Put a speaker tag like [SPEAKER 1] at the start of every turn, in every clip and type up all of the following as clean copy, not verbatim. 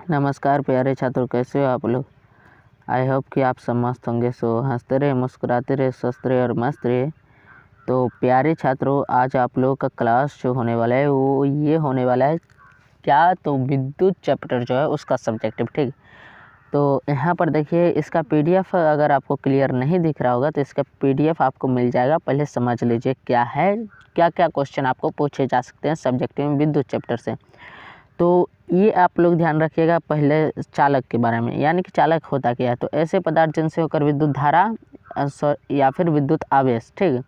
[SPEAKER 1] नमस्कार प्यारे छात्रों, कैसे हो आप लोग। आई होप कि आप सब मस्त होंगे। सो हंसते रहे, मुस्कुराते रहे, स्वस्थ रहे और मस्त रहे। तो प्यारे छात्रों, आज आप लोगों का क्लास जो होने वाला है वो ये होने वाला है क्या, तो विद्युत चैप्टर जो है उसका सब्जेक्टिव। ठीक, तो यहाँ पर देखिए इसका पीडीएफ अगर आपको क्लियर नहीं दिख रहा होगा तो इसका पीडीएफ आपको मिल जाएगा। पहले समझ लीजिए क्या है, क्या क्या क्वेश्चन आपको पूछे जा सकते हैं सब्जेक्टिव में विद्युत चैप्टर से। तो ये आप लोग ध्यान रखिएगा पहले चालक के बारे में, यानी कि चालक होता क्या है। तो ऐसे पदार्थ जिनसे होकर विद्युत धारा या फिर विद्युत आवेश, ठीक,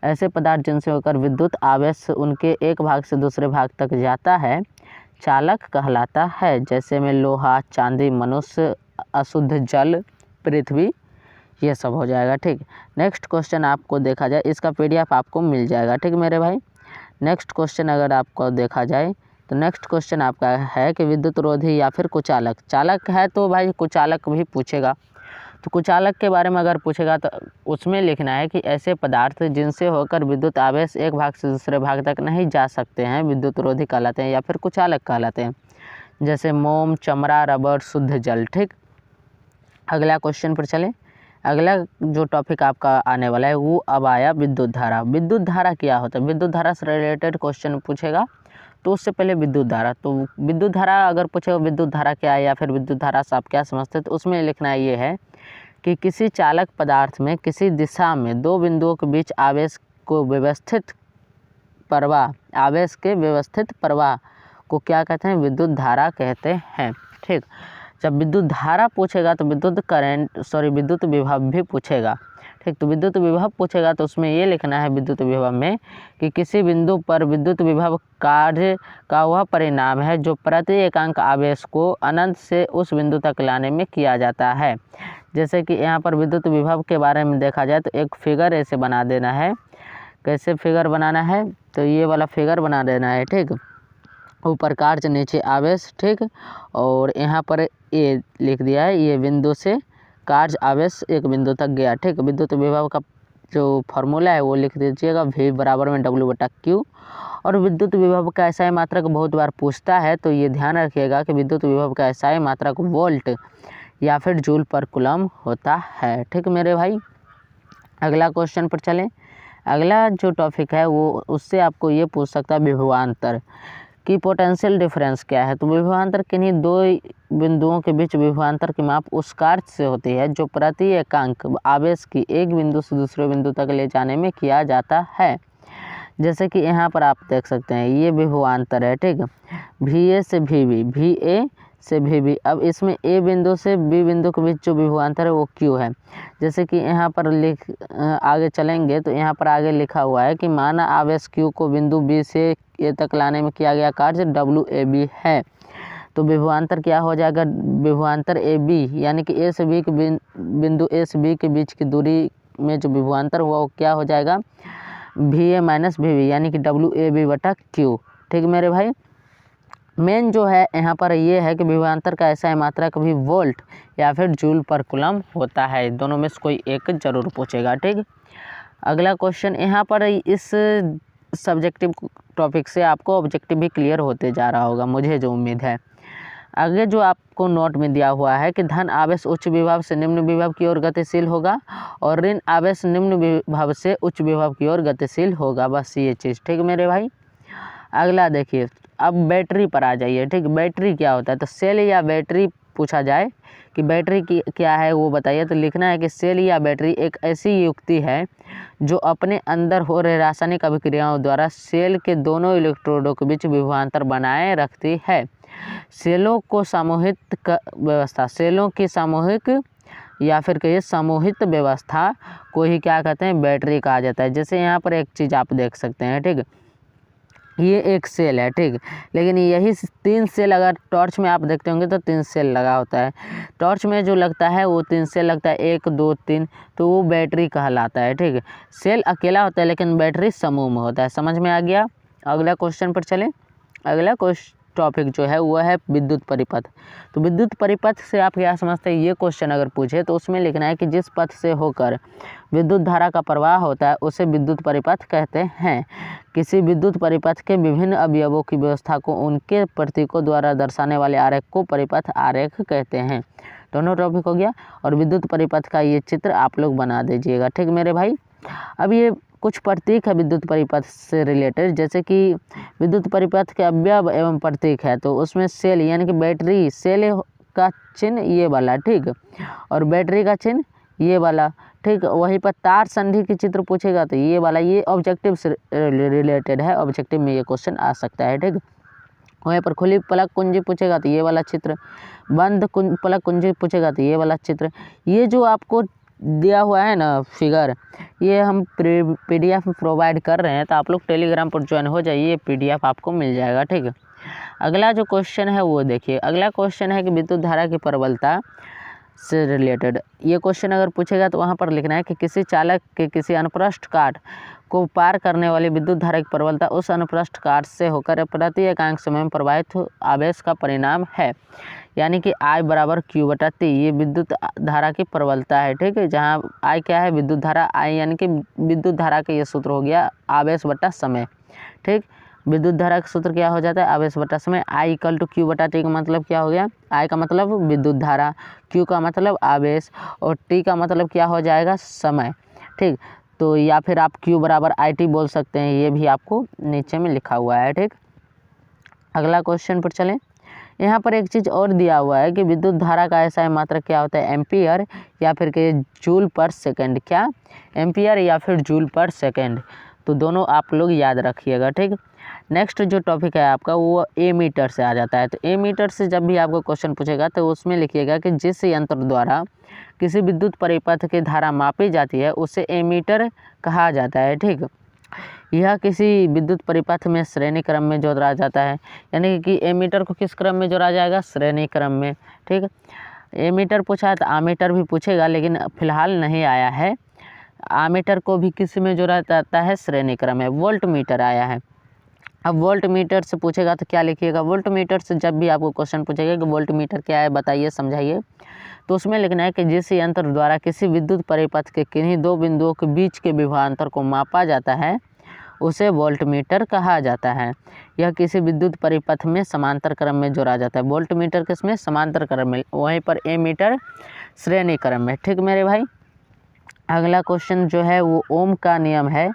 [SPEAKER 1] ऐसे पदार्थ जिनसे होकर विद्युत आवेश उनके एक भाग से दूसरे भाग तक जाता है चालक कहलाता है। जैसे में लोहा, चांदी, मनुष्य, अशुद्ध जल, पृथ्वी, ये सब हो जाएगा। ठीक, नेक्स्ट क्वेश्चन आपको देखा जाए, इसका पीडीएफ आपको मिल जाएगा। ठीक मेरे भाई, नेक्स्ट क्वेश्चन अगर आपको देखा जाए तो नेक्स्ट क्वेश्चन आपका है कि विद्युत रोधी या फिर कुचालक। चालक है तो भाई कुचालक भी पूछेगा। तो कुचालक के बारे में अगर पूछेगा तो उसमें लिखना है कि ऐसे पदार्थ जिनसे होकर विद्युत आवेश एक भाग से दूसरे भाग तक नहीं जा सकते हैं विद्युत रोधी कहलाते हैं या फिर कुचालक कहलाते हैं। जैसे मोम, चमड़ा, रबर, शुद्ध जल। ठीक, अगला क्वेश्चन पर चले। अगला जो टॉपिक आपका आने वाला है वो अब आया विद्युत धारा। विद्युत धारा क्या होता है, विद्युत धारा से रिलेटेड क्वेश्चन पूछेगा। तो उससे पहले विद्युत धारा, तो विद्युत धारा अगर पूछेगा विद्युत धारा क्या है या फिर विद्युत धारा से आप क्या समझते हैं, तो उसमें लिखना ये है कि किसी चालक पदार्थ में किसी दिशा में दो बिंदुओं के बीच आवेश को व्यवस्थित प्रवाह, आवेश के व्यवस्थित प्रवाह को क्या कहते हैं, विद्युत धारा कहते हैं। ठीक, जब विद्युत धारा पूछेगा तो विद्युत विभव भी पूछेगा। ठीक, तो विद्युत विभव पूछेगा तो उसमें ये लिखना है विद्युत विभव में कि किसी बिंदु पर विद्युत विभव कार्य का वह परिणाम है जो प्रति एकांक आवेश को अनंत से उस बिंदु तक लाने में किया जाता है। जैसे कि यहाँ पर विद्युत विभव के बारे में देखा जाए तो एक फिगर ऐसे बना देना है। कैसे फिगर बनाना है, तो ये वाला फिगर बना देना है। ठीक, ऊपर कार्य नीचे आवेश। ठीक, और यहाँ पर ये लिख दिया है, ये बिंदु से कार्य आवेश एक बिंदु तक गया। ठीक, विद्युत विभव का जो फार्मूला है वो लिख दीजिएगा, V बराबर में W/Q। और विद्युत विभव का एसआई मात्रक बहुत बार पूछता है, तो ये ध्यान रखिएगा कि विद्युत विभव का एसआई मात्रक वोल्ट या फिर जूल पर कूलम होता है। ठीक मेरे भाई, अगला क्वेश्चन पर चलें। अगला जो टॉपिक है वो उससे आपको ये पूछ सकता है विभवांतर की पोटेंशियल डिफरेंस क्या है। तो विभवांतर किन्हीं दो बिंदुओं के बीच विभवांतर की माप उस कार्य से होती है जो प्रति एकांक आवेश की एक बिंदु से दूसरे बिंदु तक ले जाने में किया जाता है। जैसे कि यहाँ पर आप देख सकते हैं ये विभवांतर है। ठीक, VA से VB, VA से VB। अब इसमें A बिंदु से B बिंदु के बीच जो विभवांतर है वो Q है। जैसे कि यहाँ पर आगे चलेंगे तो यहाँ पर आगे लिखा हुआ है कि माना आवेश Q को बिंदु B से A तक लाने में किया गया कार्य WAB है। तो विभवांतर क्या हो जाएगा, विभवांतर AB यानी कि A से B के बिंदु A से B के बीच की दूरी में जो विभवांतर हुआ वो क्या हो जाएगा, VA माइनस VB यानी कि WAB/Q। ठीक मेरे भाई, मेन जो है यहाँ पर ये है कि विभवांतर का एसआई मात्रक भी वोल्ट या फिर जूल पर कूलम होता है। दोनों में से कोई एक जरूर पूछेगा। ठीक, अगला क्वेश्चन, यहाँ पर इस सब्जेक्टिव टॉपिक से आपको ऑब्जेक्टिव भी क्लियर होते जा रहा होगा, मुझे जो उम्मीद है। आगे जो आपको नोट में दिया हुआ है कि धन आवेश उच्च विभव से निम्न विभव की ओर गतिशील होगा और ऋण आवेश निम्न विभव से उच्च विभव की ओर गतिशील होगा, बस ये चीज़। ठीक मेरे भाई, अगला देखिए, अब बैटरी पर आ जाइए। ठीक, बैटरी क्या होता है, तो सेल या बैटरी पूछा जाए कि बैटरी की क्या है वो बताइए, तो लिखना है कि सेल या बैटरी एक ऐसी युक्ति है जो अपने अंदर हो रहे रासायनिक अभिक्रियाओं द्वारा सेल के दोनों इलेक्ट्रोडों के बीच विभवांतर बनाए रखती है। सेलों को सामूहिक व्यवस्था, सेलों की सामूहिक या फिर कहिए समूहित व्यवस्था को ही क्या कहते हैं, बैटरी कहा जाता है। जैसे यहाँ पर एक चीज़ आप देख सकते हैं। ठीक, ये एक सेल है। ठीक, लेकिन यही 3 सेल अगर टॉर्च में आप देखते होंगे तो 3 सेल लगा होता है। टॉर्च में जो लगता है वो 3 सेल लगता है, 1 2 3, तो वो बैटरी कहलाता है। ठीक, सेल अकेला होता है लेकिन बैटरी समूह में होता है। समझ में आ गया। अगला क्वेश्चन पर चलें। अगला टॉपिक जो है वो है विद्युत परिपथ। तो विद्युत परिपथ से आप क्या समझते हैं, ये क्वेश्चन अगर पूछे तो उसमें लिखना है कि जिस पथ से होकर विद्युत धारा का प्रवाह होता है उसे विद्युत परिपथ कहते हैं। किसी विद्युत परिपथ के विभिन्न अवयवों की व्यवस्था को उनके प्रतीकों द्वारा दर्शाने वाले आरेख को परिपथ आरेख कहते हैं। दोनों टॉपिक हो गया। और विद्युत परिपथ का ये चित्र आप लोग बना दीजिएगा, ठीक मेरे भाई। अब ये कुछ प्रतीक है विद्युत परिपथ से रिलेटेड, जैसे कि विद्युत परिपथ के अवयव एवं प्रतीक है, तो उसमें सेल यानी कि बैटरी, सेल का चिन्ह ये वाला, ठीक, और बैटरी का चिन्ह ये वाला, ठीक। वहीं पर तार संधि की चित्र पूछेगा तो ये वाला, ये ऑब्जेक्टिव से रिलेटेड है, ऑब्जेक्टिव में ये क्वेश्चन आ सकता है, ठीक। वहीं पर खुली पलक कुंजी पूछेगा तो ये वाला चित्र, बंद पलक कुंजी पूछेगा तो ये वाला चित्र। ये जो आपको दिया हुआ है ना फिगर, ये हम PDF में प्रोवाइड कर रहे हैं, तो आप लोग टेलीग्राम पर ज्वाइन हो जाइए, PDF आपको मिल जाएगा, ठीक है। अगला जो क्वेश्चन है वो देखिए, अगला क्वेश्चन है कि विद्युत धारा की प्रबलता से रिलेटेड। ये क्वेश्चन अगर पूछेगा तो वहाँ पर लिखना है कि किसी चालक के किसी अनुप्रस्थ काट को पार करने वाली विद्युत धारा की प्रबलता उस अनुप्रस्थ काट से होकर प्रति एकांक समय में प्रवाहित आवेश का परिणाम है, यानी कि I बराबर Q/T, ये विद्युत धारा की प्रबलता है, ठीक है। जहाँ I क्या है, विद्युत धारा, I यानी कि विद्युत धारा का ये सूत्र हो गया आवेश बटा समय, ठीक। विद्युत धारा का सूत्र क्या हो जाता है, आवेश बटा समय। I = Q/T का मतलब क्या हो गया, I का मतलब विद्युत धारा, Q का मतलब आवेश, और T का मतलब क्या हो जाएगा, समय, ठीक। तो या फिर आप Q बराबर IT बोल सकते हैं, ये भी आपको नीचे में लिखा हुआ है, ठीक। अगला क्वेश्चन पर चलें। यहाँ पर एक चीज़ और दिया हुआ है कि विद्युत धारा का SI मात्रक क्या होता है, एम्पियर या फिर के जूल पर सेकंड, क्या, एम्पियर या फिर जूल पर सेकंड। तो दोनों आप लोग याद रखिएगा, ठीक। नेक्स्ट जो टॉपिक है आपका वो एमीटर से आ जाता है। तो एमीटर से जब भी आपको क्वेश्चन पूछेगा तो उसमें लिखिएगा कि जिस यंत्र द्वारा किसी विद्युत परिपथ की धारा मापी जाती है उसे एमीटर कहा जाता है, ठीक। यह किसी विद्युत परिपथ में श्रेणी क्रम में जोड़ा जाता है, यानी कि एमीटर को किस क्रम में जोड़ा जाएगा, श्रेणी क्रम में, ठीक। एमीटर पूछा है तो आमीटर भी पूछेगा, लेकिन फिलहाल नहीं आया है। आमीटर को भी किस में जोड़ा जाता है, श्रेणी क्रम में। वोल्ट मीटर आया है। अब वोल्ट मीटर से पूछेगा तो क्या लिखिएगा, वोल्ट मीटर से जब भी आपको क्वेश्चन पूछेगा कि वोल्ट मीटर क्या है बताइए, समझाइए, तो उसमें लिखना है कि जिस यंत्र द्वारा किसी विद्युत परिपथ के किन्हीं दो बिंदुओं के बीच के विभवांतर को मापा जाता है उसे वोल्ट मीटर कहा जाता है। यह किसी विद्युत परिपथ में समांतर क्रम में जोड़ा जाता है। वोल्ट मीटर किसमें, समांतर क्रम में, वहीं पर एमीटर श्रेणी क्रम में, ठीक मेरे भाई। अगला क्वेश्चन जो है वो ओम का नियम है।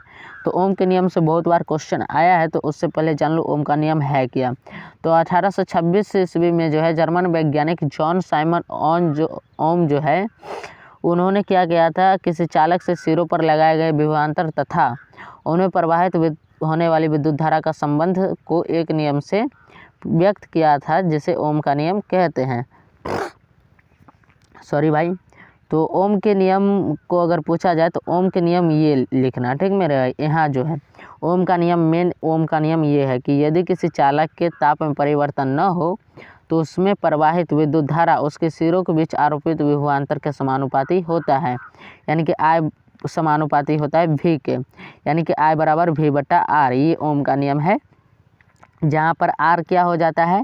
[SPEAKER 1] तो ओम के नियम से बहुत बार क्वेश्चन आया है, तो उससे पहले जान लो ओम का नियम है क्या। तो 1826 ईस्वी में जो है जर्मन वैज्ञानिक जॉन साइमन ओम जो है उन्होंने क्या किया था, किसी चालक से सिरों पर लगाए गए विभवांतर तथा उन्हें प्रवाहित होने वाली विद्युत धारा का संबंध को एक नियम से व्यक्त किया था, जिसे ओम का नियम कहते हैं। सॉरी भाई। तो ओम के नियम को अगर पूछा जाए तो ओम के नियम ये लिखना, ठीक मेरे भाई। यहाँ जो है ओम का नियम, मेन ओम का नियम ये है कि यदि किसी चालक के ताप में परिवर्तन न हो तो उसमें प्रवाहित विद्युत धारा उसके सिरों के बीच आरोपित विभवांतर के समानुपाती होता है, यानी कि I समानुपाती होता है V के, यानी कि I बराबर V/R। ये ओम का नियम है, जहाँ पर R क्या हो जाता है,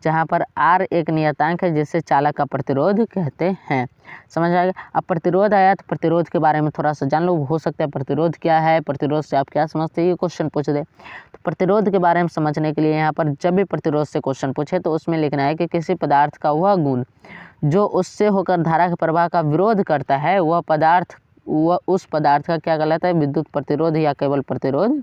[SPEAKER 1] जहाँ पर R एक नियतांक है जिसे चालक का प्रतिरोध कहते हैं। समझ आएगा। अब प्रतिरोध आया तो प्रतिरोध के बारे में थोड़ा सा जान लो, हो सकता है प्रतिरोध क्या है, प्रतिरोध से आप क्या समझते हैं, ये क्वेश्चन पूछ दे। तो प्रतिरोध के बारे में समझने के लिए यहाँ पर जब भी प्रतिरोध से क्वेश्चन पूछे तो उसमें लिखना है कि किसी पदार्थ का वह गुण जो उससे होकर धारा के प्रवाह का विरोध करता है वह उस पदार्थ का क्या कहलाता है, विद्युत प्रतिरोध या केवल प्रतिरोध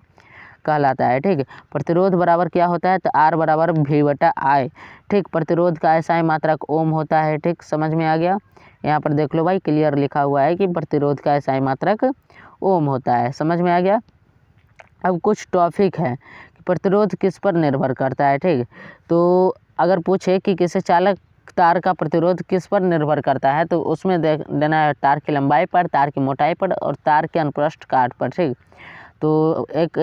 [SPEAKER 1] कहलाता है, ठीक। प्रतिरोध बराबर क्या होता है, तो R बराबर V/I, ठीक। प्रतिरोध का SI मात्रक ओम होता है, ठीक। समझ में आ गया। यहाँ पर देख लो भाई, क्लियर लिखा हुआ है कि प्रतिरोध का SI मात्रक ओम होता है, समझ में आ गया। अब कुछ टॉपिक है कि प्रतिरोध किस पर निर्भर करता है, ठीक। तो अगर पूछे कि किसी चालक तार का प्रतिरोध किस पर निर्भर करता है, तो उसमें देना है तार की लंबाई पर, तार की मोटाई पर और तार के अनुप्रस्थ काट पर, ठीक। तो एक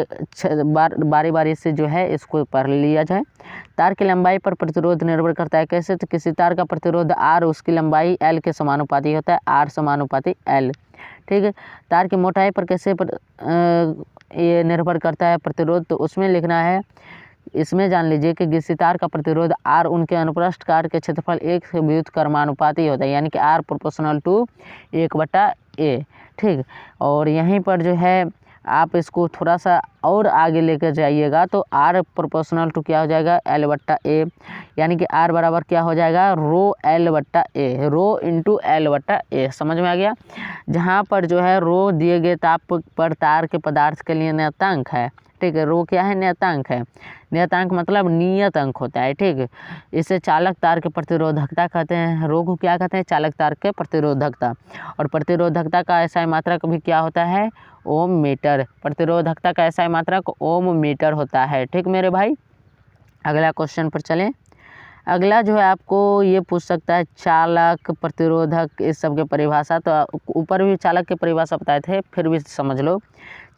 [SPEAKER 1] बारी बारी से जो है इसको पढ़ लिया जाए। तार की लंबाई पर प्रतिरोध निर्भर करता है कैसे, तो किसी तार का प्रतिरोध R उसकी लंबाई L के समानुपाती होता है, R समानुपाती L, ठीक है। तार की मोटाई पर कैसे ये निर्भर करता है प्रतिरोध, तो उसमें लिखना है इसमें जान लीजिए कि किसी तार का प्रतिरोध R उनके अनुप्रस्थ काट के क्षेत्रफल 1 से विद्युत कर्मानुपाती होता है, यानी कि R प्रोपोर्शनल टू 1/A। ठीक, और यहीं पर जो है आप इसको थोड़ा सा और आगे लेकर जाइएगा तो R प्रोपोर्शनल टू क्या हो जाएगा, L/A, यानी कि R बराबर क्या हो जाएगा, ρL/A, रो इंटू L/A। समझ में आ गया। जहाँ पर जो है रो दिए गए ताप पर तार के पदार्थ के लिए नियतांक है। ठीक है, रो क्या है, नियतांक है। नियतांक मतलब नियत अंक होता है। ठीक, इसे चालक तार के प्रतिरोधकता कहते हैं। रो को क्या कहते हैं, चालक तार के प्रतिरोधकता। और प्रतिरोधकता का एसआई मात्रक भी क्या होता है, ओम मीटर। प्रतिरोधकता का एसआई मात्रक ओम मीटर होता है। ठीक मेरे भाई, अगला क्वेश्चन पर चलें। अगला जो है आपको ये पूछ सकता है चालक, प्रतिरोधक, इस सब के परिभाषा। तो ऊपर भी चालक की परिभाषा बताए थे, फिर भी समझ लो।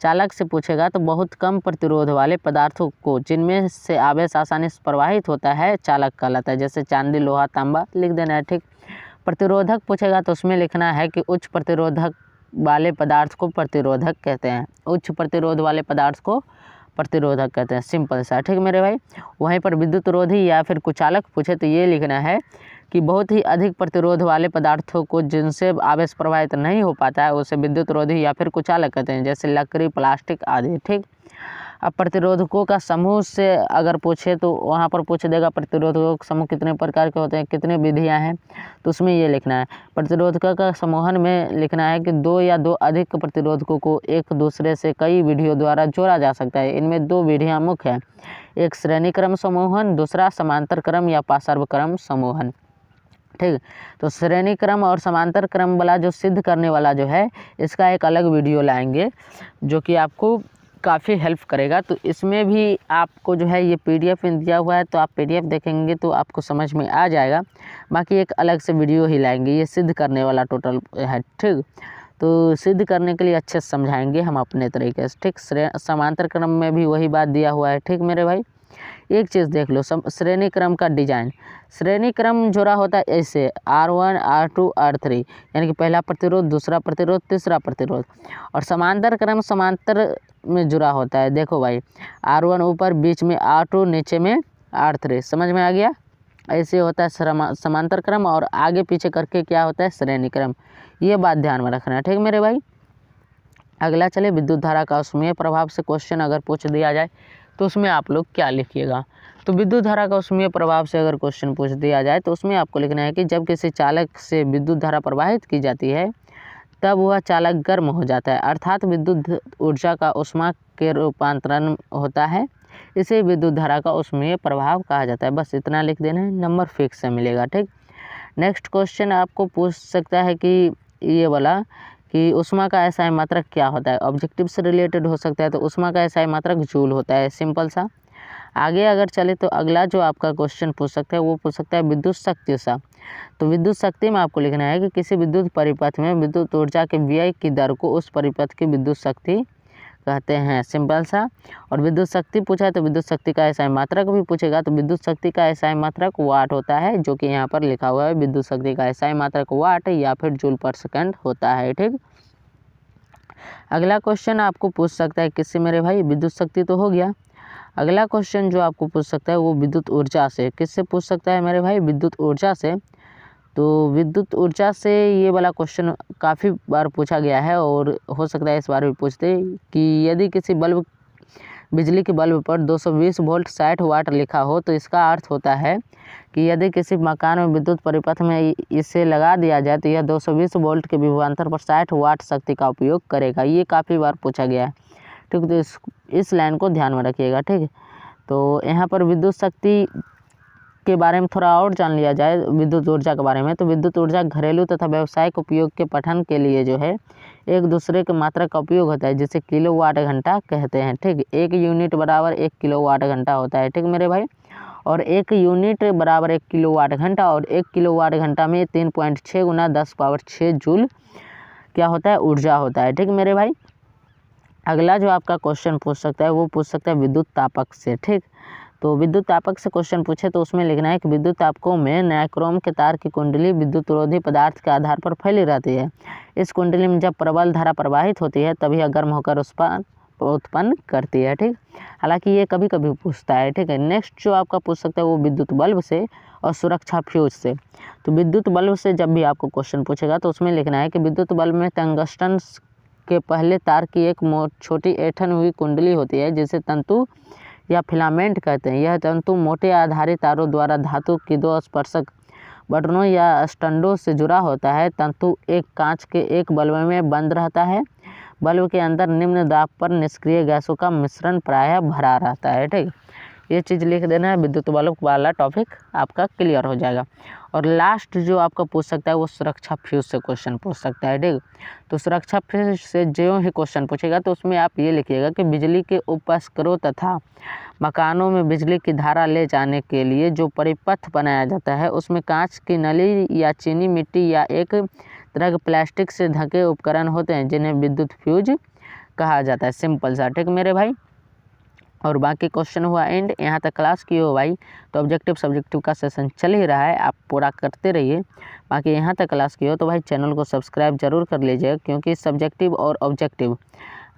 [SPEAKER 1] चालक से पूछेगा तो बहुत कम प्रतिरोध वाले पदार्थों को जिनमें से आवेश आसानी से प्रवाहित होता है चालक कहलाता है। जैसे चांदी, लोहा, तांबा लिख देना है। ठीक, प्रतिरोधक पूछेगा तो उसमें लिखना है कि उच्च प्रतिरोधक वाले पदार्थ को प्रतिरोधक कहते हैं। उच्च प्रतिरोध वाले पदार्थ को प्रतिरोधक कहते हैं, सिंपल सा। ठीक मेरे भाई, वहीं पर विद्युत रोधी या फिर कुचालक पूछे तो ये लिखना है कि बहुत ही अधिक प्रतिरोध वाले पदार्थों को जिनसे आवेश प्रवाहित नहीं हो पाता है उसे विद्युत रोधी या फिर कुचालक कहते हैं, जैसे लकड़ी, प्लास्टिक आदि। ठीक, अब प्रतिरोधकों का समूह से अगर पूछे तो वहाँ पर पूछ देगा प्रतिरोधकों का समूह कितने प्रकार के होते हैं, कितने विधियाँ हैं, तो उसमें ये लिखना है। प्रतिरोधकों का समूहन में लिखना है कि दो या दो अधिक प्रतिरोधकों को एक दूसरे से कई विधियों द्वारा जोड़ा जा सकता है। इनमें दो विधियाँ मुख्य हैं, एक श्रेणी क्रम समूहन, दूसरा समांतर क्रम या पार्श्व क्रम समूहन। ठीक, तो श्रेणी क्रम और समांतर क्रम वाला जो सिद्ध करने वाला जो है, इसका एक अलग वीडियो लाएंगे जो कि आपको काफ़ी हेल्प करेगा। तो इसमें भी आपको जो है ये PDF दिया हुआ है, तो आप PDF देखेंगे तो आपको समझ में आ जाएगा। बाकी एक अलग से वीडियो ही लाएंगे, ये सिद्ध करने वाला टोटल है। ठीक, तो सिद्ध करने के लिए अच्छे से समझाएंगे हम अपने तरीके से। ठीक, समांतर क्रम में भी वही बात दिया हुआ है। ठीक मेरे भाई, एक चीज़ देख लो, श्रेणी क्रम का डिजाइन। श्रेणी क्रम जोड़ा होता है ऐसे R1, R2, R3, यानी कि पहला प्रतिरोध, दूसरा प्रतिरोध, तीसरा प्रतिरोध। और समांतर क्रम समांतर में जुड़ा होता है। देखो भाई, R1 ऊपर, बीच में R2, नीचे में R3। समझ में आ गया। ऐसे होता है समांतर क्रम, और आगे पीछे करके क्या होता है, श्रेणी क्रम। ये बात ध्यान में रखना है। ठीक मेरे भाई, अगला चले विद्युत धारा का उसमें प्रभाव से क्वेश्चन अगर पूछ दिया जाए तो उसमें आप लोग क्या लिखिएगा। तो विद्युत धारा का उसमें प्रभाव से अगर क्वेश्चन पूछ दिया जाए तो उसमें आपको लिखना है कि जब किसी चालक से विद्युत धारा प्रवाहित की जाती है तब वह चालक गर्म हो जाता है, अर्थात विद्युत ऊर्जा का ऊष्मा के रूपांतरण होता है। इसे विद्युत धारा का ऊष्मीय प्रभाव कहा जाता है। बस इतना लिख देना है, नंबर फिक्स से मिलेगा। ठीक, नेक्स्ट क्वेश्चन आपको पूछ सकता है कि ये वाला कि ऊष्मा का एसआई मात्रक क्या होता है। ऑब्जेक्टिव से रिलेटेड हो सकता है, तो ऊष्मा का एसआई मात्रक जूल होता है, सिंपल सा। आगे अगर चले तो अगला जो आपका क्वेश्चन पूछ सकता है वो पूछ सकता है विद्युत शक्ति सा। तो विद्युत शक्ति में आपको लिखना है कि किसी विद्युत परिपथ में विद्युत ऊर्जा के व्यय की दर को उस परिपथ की विद्युत शक्ति कहते हैं, सिंपल सा। और विद्युत शक्ति पूछा है तो विद्युत शक्ति का एसआई मात्रक भी पूछेगा, तो विद्युत शक्ति का एसआई मात्रक वाट होता है, जो कि यहाँ पर लिखा हुआ है। विद्युत शक्ति का एसआई मात्रक वाट या फिर जूल पर सेकंड होता है। ठीक, अगला क्वेश्चन आपको पूछ सकता है किससे मेरे भाई, विद्युत शक्ति तो हो गया। अगला क्वेश्चन जो आपको पूछ सकता है वो विद्युत ऊर्जा से। किससे पूछ सकता है मेरे भाई, विद्युत ऊर्जा से। तो विद्युत ऊर्जा से ये वाला क्वेश्चन काफ़ी बार पूछा गया है और हो सकता है इस बार भी पूछते कि यदि किसी बिजली के बल्ब पर 220 वोल्ट 60 वाट लिखा हो तो इसका अर्थ होता है कि यदि किसी मकान में विद्युत परिपथ में इसे लगा दिया जाए तो यह 220 वोल्ट के विभवांतर पर 60 वाट शक्ति का उपयोग करेगा। ये काफ़ी बार पूछा गया है। ठीक, तो इस लाइन को ध्यान में रखिएगा। ठीक, तो यहाँ पर विद्युत शक्ति के बारे में थोड़ा और जान लिया जाए विद्युत ऊर्जा के बारे में। तो विद्युत ऊर्जा घरेलू तथा व्यावसायिक उपयोग के पठन के लिए जो है एक दूसरे के मात्रा का उपयोग होता है, जिसे किलोवाट घंटा कहते हैं। ठीक, 1 यूनिट बराबर 1 किलोवाट घंटा होता है। ठीक मेरे भाई, और 1 यूनिट बराबर 1 किलोवाट घंटा, और 1 किलोवाट घंटा में 3.6 गुना 10⁻6 जूल क्या होता है, ऊर्जा होता है। ठीक मेरे भाई, अगला जो आपका क्वेश्चन पूछ सकता है वो पूछ सकता है विद्युत तापक से। ठीक, तो विद्युत तापक से क्वेश्चन पूछे तो उसमें लिखना है कि विद्युत तापकों में नाइक्रोम के तार की कुंडली विद्युत रोधी पदार्थ के आधार पर फैली रहती है। इस कुंडली में जब प्रबल धारा प्रवाहित होती है तभी यह गर्म होकर उस पर उत्पन्न करती है। ठीक, हालांकि ये कभी कभी पूछता है। ठीक है, नेक्स्ट जो आपका पूछ सकता है वो विद्युत बल्ब से और सुरक्षा फ्यूज से। तो विद्युत बल्ब से जब भी आपको क्वेश्चन पूछेगा तो उसमें लिखना है कि विद्युत बल्ब में टंगस्टन के पहले तार की एक छोटी ऐंठन हुई कुंडली होती है जिसे तंतु या फिलामेंट कहते हैं। यह तंतु मोटे आधारी तारों द्वारा धातु की दो स्पर्शक बटनों या स्टंडों से जुड़ा होता है। तंतु एक कांच के एक बल्ब में बंद रहता है। बल्ब के अंदर निम्न दाब पर निष्क्रिय गैसों का मिश्रण प्रायः भरा रहता है। ठीक, ये चीज़ लिख देना है, विद्युत बल्ब वाला टॉपिक आपका क्लियर हो जाएगा। और लास्ट जो आपका पूछ सकता है वो सुरक्षा फ्यूज से क्वेश्चन पूछ सकता है। ठीक, तो सुरक्षा फ्यूज से जो ही क्वेश्चन पूछेगा तो उसमें आप ये लिखिएगा कि बिजली के उपस्करों तथा मकानों में बिजली की धारा ले जाने के लिए जो परिपथ बनाया जाता है उसमें कांच की नली या चीनी मिट्टी या एक तरह के प्लास्टिक से ढके उपकरण होते हैं जिन्हें विद्युत फ्यूज कहा जाता है। सिंपल सा। ठीक मेरे भाई, और बाकी क्वेश्चन हुआ एंड। यहाँ तक क्लास की हो भाई तो ऑब्जेक्टिव सब्जेक्टिव का सेशन चल ही रहा है, आप पूरा करते रहिए। बाकी यहाँ तक क्लास की हो तो भाई चैनल को सब्सक्राइब जरूर कर लीजिएगा, क्योंकि सब्जेक्टिव और ऑब्जेक्टिव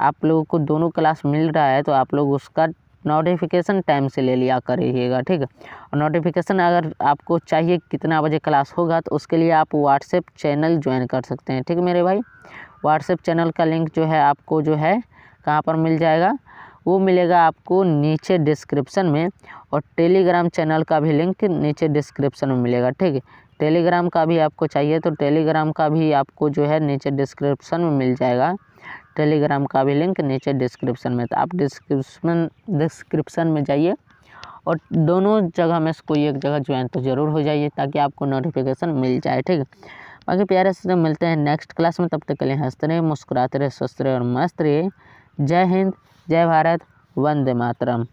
[SPEAKER 1] आप लोगों को दोनों क्लास मिल रहा है तो आप लोग उसका नोटिफिकेशन टाइम से ले लिया करिएगा। ठीक है, और नोटिफिकेशन अगर आपको चाहिए कितना बजे क्लास होगा तो उसके लिए आप व्हाट्सएप चैनल ज्वाइन कर सकते हैं। ठीक है मेरे भाई, व्हाट्सएप चैनल का लिंक जो है आपको जो है कहाँ पर मिल जाएगा, वो मिलेगा आपको नीचे डिस्क्रिप्शन में। और टेलीग्राम चैनल का भी लिंक नीचे डिस्क्रिप्शन में मिलेगा। ठीक है, टेलीग्राम का भी आपको चाहिए तो टेलीग्राम का भी आपको जो है नीचे डिस्क्रिप्शन में मिल जाएगा। टेलीग्राम का भी लिंक नीचे डिस्क्रिप्शन में, तो आप डिस्क्रिप्शन में जाइए और दोनों जगह में से कोई एक जगह ज्वाइन तो ज़रूर हो जाइए ताकि आपको नोटिफिकेशन मिल जाए। ठीक है, बाकी प्यारे से मिलते हैं नेक्स्ट क्लास में, तब तक के लिए हंसते रहे, मुस्कुराते रहे, स्वस्थ रहे और मस्त रहिए। जय हिंद, जय भारत, वंदे मातरम।